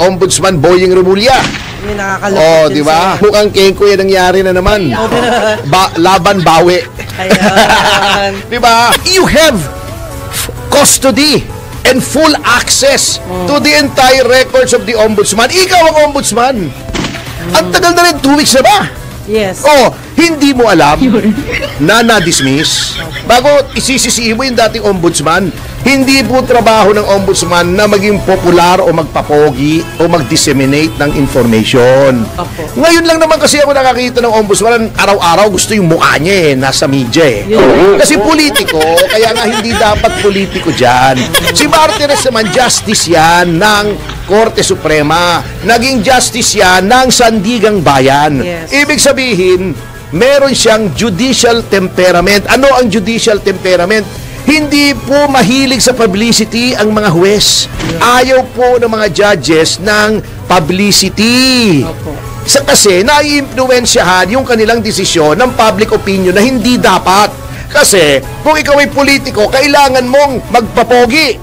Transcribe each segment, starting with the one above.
Ombudsman Boying Remulla. Yung nakakalapit. Di ba? Mukhang kengko yan nangyari na naman. Laban bawi. Ayan. Di ba? You have custody and full access to the entire records of the Ombudsman. Ikaw ang Ombudsman. Ang tagal na rin, 2 weeks na ba? Yes. Hindi mo alam na na-dismiss. Bago isisisihin mo yung dating ombudsman, hindi po trabaho ng ombudsman na maging popular o magpapogi o mag-disseminate ng information. Opo. Ngayon lang naman kasi ako nakakita ng ombudsman, araw-araw gusto yung mukha niya nasa media Kasi politiko, kaya nga hindi dapat politiko dyan. Si Martires naman, justice yan ng Korte Suprema. Naging justice yan ng Sandigang Bayan. Yes. Ibig sabihin, meron siyang judicial temperament. Ano ang judicial temperament? Hindi po mahilig sa publicity ang mga huwes. Ayaw po ng mga judges ng publicity. Kasi nai-impluwensyahan yung kanilang desisyon ng public opinion na hindi dapat. Kasi kung ikaw ay politiko, kailangan mong magpapogi.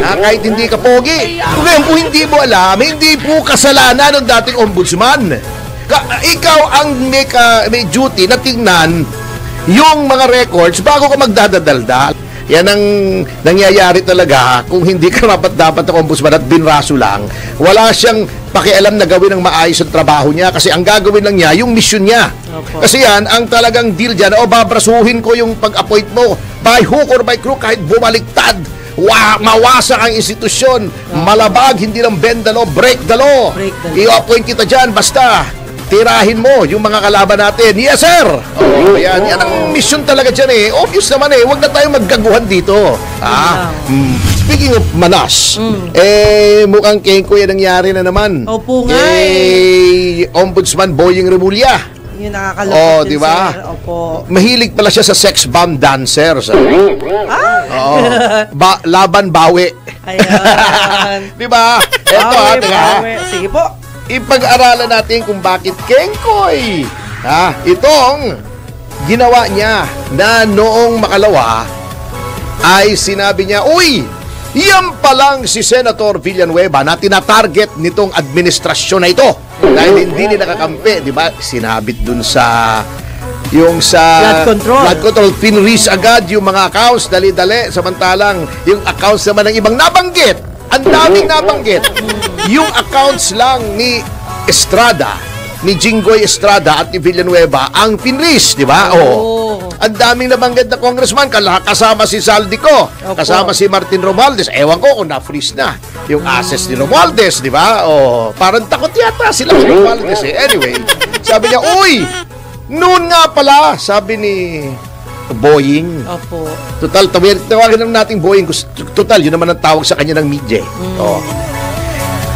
Kahit hindi ka pogi. Kung hindi mo alam, hindi po kasalanan ng dating ombudsman. Ikaw ang may duty na tingnan yung mga records bago ka magdadaldal. Yan ang nangyayari talaga kung hindi ka dapat ng ombudsman at binraso lang. Wala siyang pakialam na gawin ang maayos ang trabaho niya kasi ang gagawin lang niya, yung mission niya. Kasi yan, ang talagang deal dyan, babrasuhin ko yung pag-appoint mo by hook or by crook kahit bumaliktad. Mawasak ang institusyon, malabag, hindi lang bend the law, break the law. I-appoint kita dyan, basta tirahin mo yung mga kalaban natin. Yes, sir! Yan ang mission talaga dyan Obvious naman huwag na tayong maggaguhan dito. Speaking of manas, mukhang kengko yan nangyari na naman. Opo nga Ombudsman Boying Remulla. Yung nakakalapit di ba? Mahilig pala siya sa sex bomb dancers. Laban bawi. Ayan. Di ba? Sige po. Ipag-aralan natin kung bakit kengkoy itong ginawa niya na noong makalawa ay sinabi niya, uy, yan palang si Senator Villanueva na tinatarget nitong administrasyon na ito dahil hindi nila kakampi, di ba? Sinabit dun sa flood control, pinris agad yung mga accounts, dali-dali, samantalang yung accounts naman ng ibang nabanggit, ang daming nabanggit. Yung accounts lang ni Estrada, ni Jinggoy Estrada at ni Villanueva ang pinris, di ba? Ang daming nabanggit na congressman, kasama si Saldico, kasama si Martin Romualdez. Ewan ko kung na-freeze na yung assets ni Romualdez, di ba? Parang takot yata sila si Romualdez Anyway, sabi niya, uy, noon nga pala, sabi ni Boying. Total, tawagin naman natin Boying. Total, yun naman ang tawag sa kanya ng media.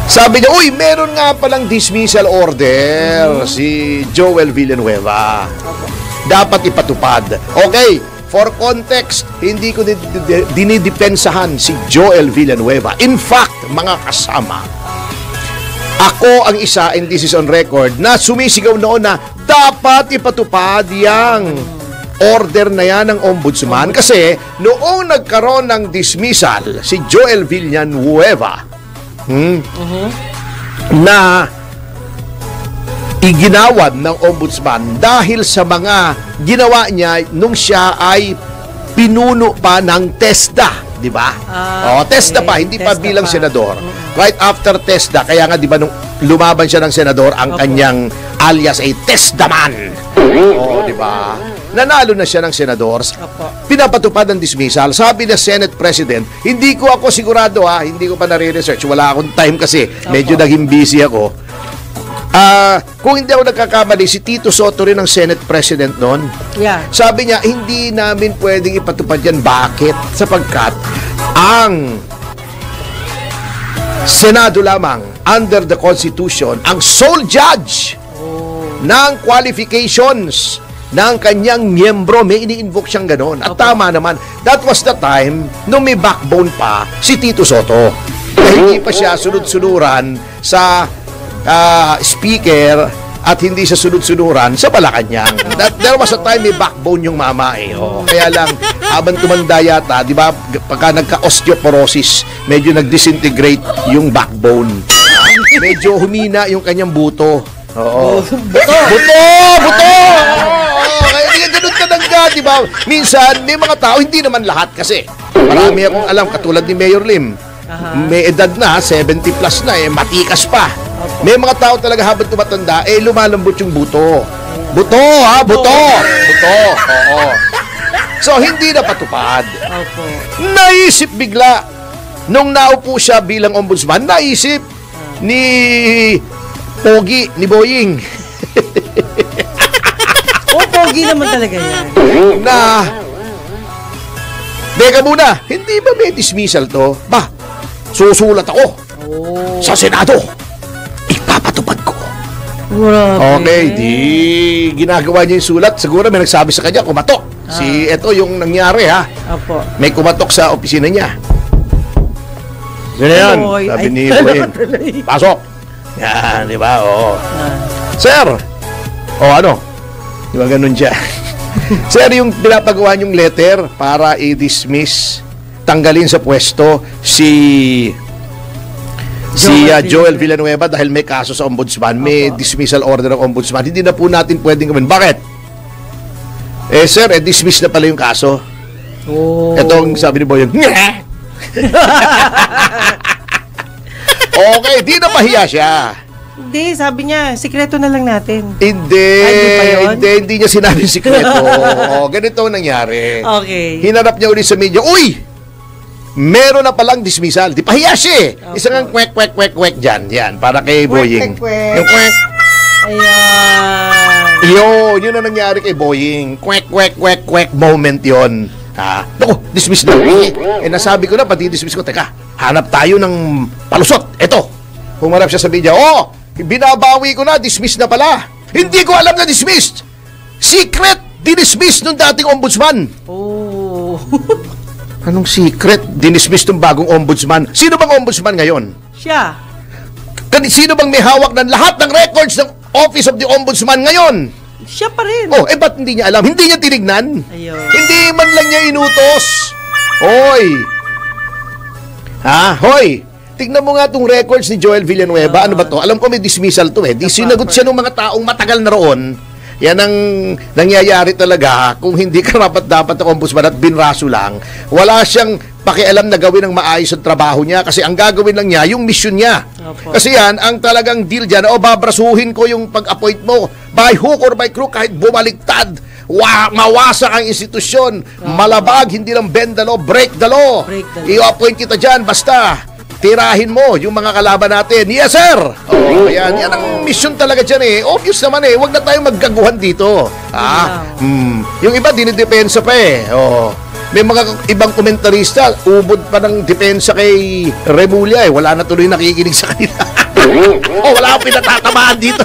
Sabi niya, uy, meron nga palang dismissal order si Joel Villanueva. Dapat ipatupad. Okay, for context, hindi ko dinidepensahan si Joel Villanueva. In fact, mga kasama, ako ang isa, and this is on record, na sumisigaw noon na dapat ipatupad yang order na yan ng ombudsman kasi noong nagkaroon ng dismissal si Joel Villanueva na iginawad ng ombudsman dahil sa mga ginawa niya nung siya ay pinuno pa ng TESDA, di ba? TESDA pa, hindi pa bilang senador. Right after TESDA, kaya nga di ba nung lumaban siya ng senador, ang kanyang alias ay TESDAman. Di ba? Nanalo na siya ng senador. Pinapatupad ng dismissal. Sabi na Senate President, hindi ko ako sigurado hindi ko pa nare-research. Wala akong time kasi medyo naging busy ako. Kung hindi ako nagkakamali, si Tito Soto rin ang Senate President noon. Sabi niya, hindi namin pwedeng ipatupad yan. Bakit? Sapagkat ang Senado lamang under the Constitution ang sole judge ng qualifications ng kanyang miyembro. May ini-invoke siyang ganon. At tama naman, that was the time nung may backbone pa si Tito Soto. Hindi pa siya sunod-sunuran sa speaker at hindi sa sunod-sunuran sa Malacanang. There was a time may backbone yung mama Kaya lang, habang tumanda yata, di ba, pagka nagka-osteoporosis, medyo nag-disintegrate yung backbone. medyo humina yung kanyang buto. Oo. Buto. Buto! Oo, kaya hindi ganun talaga, di ba? Minsan, may mga tao, hindi naman lahat kasi. Marami akong alam, katulad ni Mayor Lim. May edad na, 70 plus na, matikas pa. May mga tao talaga habang tumatanda, lumalambot yung buto. Buto, ha? Buto! Buto, oo. So, hindi na patupad. Opo. Naisip bigla, nung naupo siya bilang ombudsman, naisip ni Pogi, ni Boying, Pogi naman talaga yan. na, teka muna, hindi ba may dismissal to? Ba, susulat ako sa Senado. Ipapatupad ko. Grabe. Okay, di ginagawa niya yung sulat. Siguro may nagsabi sa kanya, kumatok. Ito yung nangyari, ha. Opo. May kumatok sa opisina niya. Yan, Tuloy. sabi Ay, ni tuloy. Boying. Pasok. Yan, di ba? Oo. Ah. Sir! Ano? Di ba ganun siya? Sir, yung pinapagawa niyong letter para i-dismiss, tanggalin sa pwesto si Joel Villanueva dahil may kaso sa ombudsman, may dismissal order ng ombudsman. Hindi na po natin pwedeng gawin. Bakit? Sir, dismiss na pala yung kaso. Itong sabi ni Boyong, okay, di na mahiya siya. Hindi, sabi niya, sikreto na lang natin. Hindi, Ay, di pa yun? hindi niya sinabing sikreto. Ganito ang nangyari. Okay. Hinarap niya ulit sa media, uy! Meron na palang dismissal. Di pahiya siya eh. Opo. Isang kwek dyan. Yan, para kay Boying. kwek. Yung kwek. Ayan. Yun ang nangyari kay Boying. Kwek moment yon. Naku, dismiss na. Nasabi ko na, pati dismiss ko. Teka, hanap tayo ng palusot. Eto, humarap siya sa media. Binabawi ko na, dismiss na pala. Hindi ko alam na dismissed. Secret, dinismiss nung dating ombudsman. Oh. Anong secret? Dinismiss nung bagong ombudsman. Sino bang ombudsman ngayon? Siya. Sino bang may hawak ng lahat ng records ng Office of the Ombudsman ngayon? Siya pa rin. Ba't hindi niya alam? Hindi niya tinignan? Ayun. Hindi man lang niya inutos. Hoy! Hoy! Tignan mo nga itong records ni Joel Villanueva. Ano ba to? Alam ko may dismissal to eh. Di sinagot siya ng mga taong matagal na roon. Yan ang nangyayari talaga kung hindi karapat-dapat ang ombudsman at binraso lang. Wala siyang pakialam na gawin ang maayos ang trabaho niya kasi ang gagawin lang niya, yung mission niya. Opo. Kasi yan, ang talagang deal dyan, babrasuhin ko yung pag-appoint mo by hook or by crook kahit bumaliktad. Mawasak ang institusyon. Malabag, hindi lang bend the law, break the law. Break the law. I-appoint kita dyan, basta tirahin mo yung mga kalaban natin. Yes, sir! Yan ang mission talaga dyan eh. Obvious naman eh. Huwag na tayong maggaguhan dito. Yung iba, dinidepensa pa eh. May mga ibang komentarista, ubod pa ng depensa kay Remulla eh. Wala na tuloy nakikinig sa kanila. Wala akong pinatatamaan dito.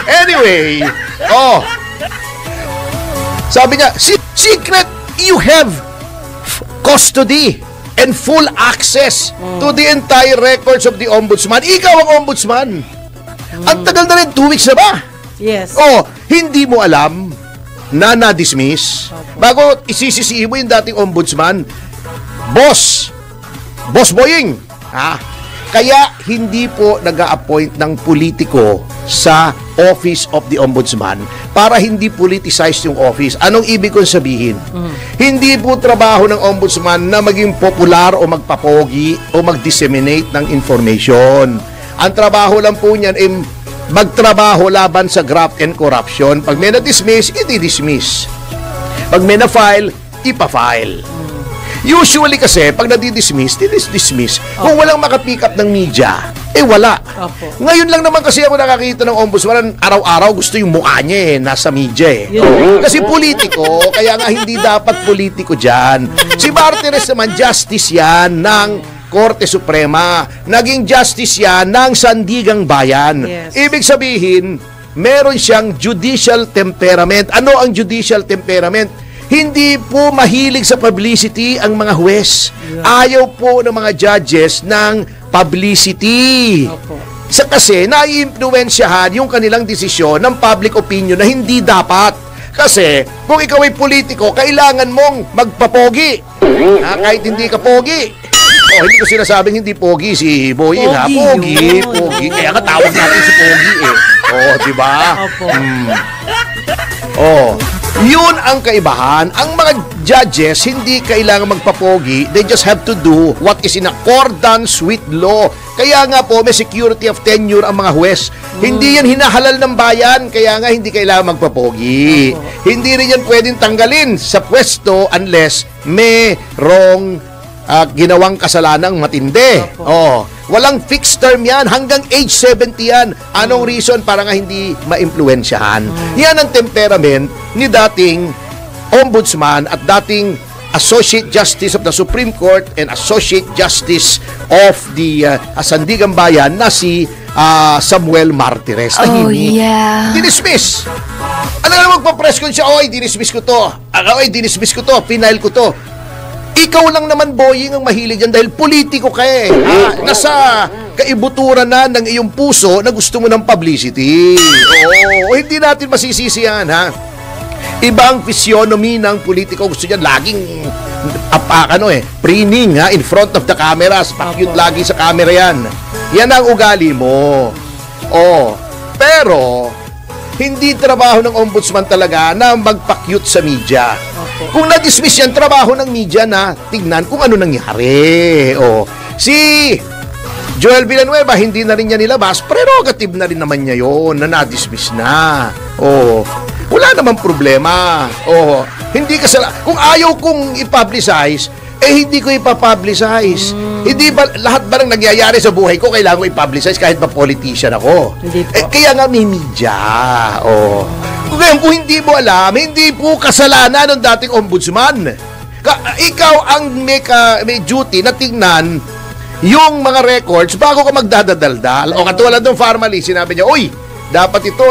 Anyway, sabi niya, secret, you have custody and full access to the entire records of the ombudsman. Ikaw ang ombudsman. Ang tagal na rin, 2 weeks na ba? Yes. Hindi mo alam na na-dismiss. Bago isisisihin mo yung dating ombudsman, Boss Boying. Kaya hindi po nag-a-appoint ng politiko sa Office of the Ombudsman para hindi politicized yung office. Anong ibig kong sabihin? Hindi po trabaho ng ombudsman na maging popular o magpapogi o mag-disseminate ng information. Ang trabaho lang po niyan ay magtrabaho laban sa graft and corruption. Pag may na-dismiss, i-dismiss. Pag may na-file, ipa-file. Usually kasi, pag nadi-dismiss, dismiss. Kung walang makapick up ng media, wala. Opo. Ngayon lang naman kasi ako nakakita ng ombudsman, araw-araw gusto yung mukha niya nasa media Kasi politiko, kaya nga hindi dapat politiko dyan. Si Martires naman, justice yan ng Korte Suprema. Naging justice yan ng Sandigang Bayan. Yes. Ibig sabihin, meron siyang judicial temperament. Ano ang judicial temperament? Hindi po mahilig sa publicity ang mga huwes. Ayaw po ng mga judges ng publicity. Opo. Kasi nai-impluwensyahan yung kanilang desisyon ng public opinion na hindi dapat. Kasi kung ikaw ay politiko, kailangan mong magpapogi. Kahit hindi ka pogi. hindi ko sinasabing hindi pogi si Boying, ha? Pogi Pogi. yun. Kaya nga tawag natin si Pogi, eh. Oh, di ba? Opo. Oh, yun ang kaibahan. Ang mga judges, hindi kailangan magpapogi. They just have to do what is in accordance with law. Kaya nga po, may security of tenure ang mga huwes. Hindi yan hinahalal ng bayan, kaya nga hindi kailangan magpapogi. Hindi rin yan pwedeng tanggalin sa pwesto unless may wrong ginawang kasalanang matindi. Oh, walang fixed term yan. Hanggang age 70 yan. Anong reason? Para nga hindi ma-impluensyahan. Yan ang temperament ni dating ombudsman at dating Associate Justice of the Supreme Court and Associate Justice of the Sandigan Bayan na si Samuel Martires. Yeah. Dinismiss. Ano nga magpa-press con siya? Oy, dinismiss ko to. Oy, dinismiss ko to. Pinail ko to. Ikaw lang naman, Boying, ang mahilig yan dahil politiko ka eh. Nasa kaibuturan na ng iyong puso na gusto mo ng publicity. Oo, hindi natin masisisi yan, ha? Iba ang physiognomy ng politiko. Gusto niya laging preening, ha? In front of the cameras. Pa-cute lagi sa camera yan. Yan ang ugali mo. Oh, pero hindi trabaho ng ombudsman talaga na magpa-cute sa media. Kung na-dismiss yan, trabaho ng media na tignan kung ano nangyari. Oh, si Joel Villanueva, hindi na rin niya nilabas. Prerogative na rin naman niya yon na na-dismiss na. Oh, wala namang problema. Oh, hindi kung ayaw kong i-publicize, hindi ko ipapublicize. Hindi ba, lahat ba nang nangyayari sa buhay ko, kailangan ko i-publicize kahit ba politician ako? Hindi po. Kaya nga may media. Oh. Ngayon, kung hindi mo alam, hindi po kasalanan ng dating ombudsman. Ikaw ang may duty na tingnan yung mga records bago ka magdadadaldal. O katulad ng Pharmally, sinabi niya, uy, dapat ito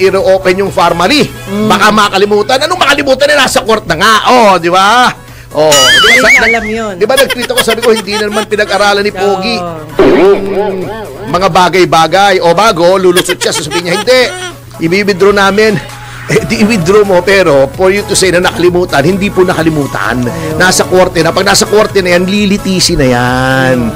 i-reopen yung Pharmally. Baka makalimutan. Anong makalimutan na nasa court na nga? Oh, di ba? Oh, Hindi niya alam yun. Di ba nag-tweet ako, sabi ko, hindi na naman pinag-aralan ni Pogi. Mga bagay-bagay. O bago, lulusot siya, sasabihin niya, hindi. I-withdraw namin. Di i-withdraw mo, pero for you to say na nakalimutan, hindi po nakalimutan. Nasa korte na. Pag nasa korte na yan, lilitisin na yan.